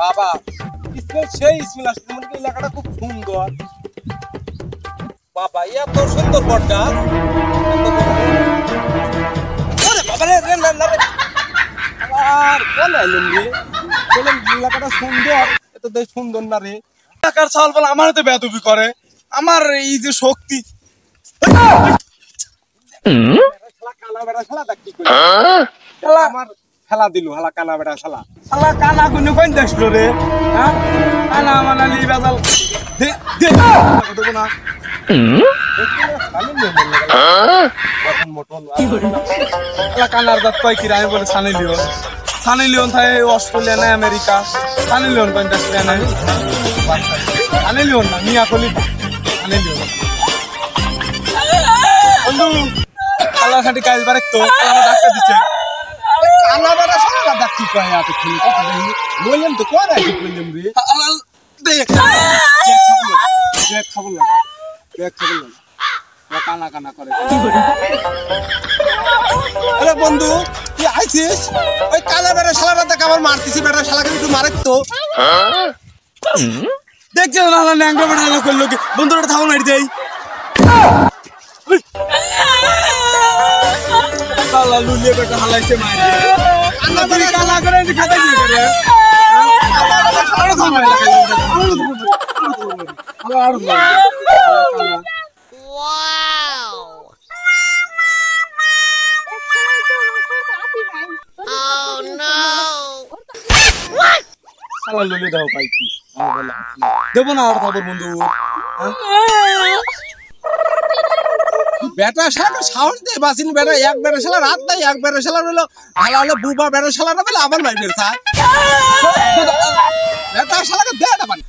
বাবা সেই স্মেল আসছে মনে এলাকাটা খুব সুন্দর বাবা এত সুন্দর বটটা এলাকাটা সুন্দর এত সুন্দর না রে এলাকার চাল বলে আমার তো বেয়াদবি করে আমার এই যে শক্তি আমার খেলা দিল হালা কানা বেড়া শালা শালা কানা গুনে কোন দেখলো রে হ্যাঁ কানা মানালি বাজাল দে দে দেব না হালা কানার দাঁত কয় কি আমি বলে সানি লিওন থাকে অস্ট্রেলিয়া না আমেরিকা সানি লিওন কোন দেশ না সানি লিওন না মিয়া খলি সানি লিওন বন্ধু আল্লাহ খাটি কাজ বারে তো আমার ডাক্তার দিচ্ছে কানা বেড়া শালা ডাক্তার কয় এত খুলি কথা দেই বললাম তো কোন আছে বললাম রে দেখ খাবো কানা কানা করে আরে বন্ধু তুই আইছিস ওই কানা বেড়া শালাটা দেখ আমার মারতিছি বেড়া শালাকে একটু মারে তো দেখছো না না ন্যাংরা বেড়া না করলো কি বন্ধুটা থামো মারি দেই শালা লুলিয়ে বেটা হালাইছে মারি কানা বেড়া কানা করে খাতা কি করে শালা থামো দেবো না আর খবর বন্ধু বেটা শালা সাহস দিয়ে বাসিন বেটা এক বেটা শালা রাত নাই এক বেটা শালা হলো ভালো হলো বুবা বেটা শালা না বলে আবার মাই বের বেটা শালাকে দে না মানে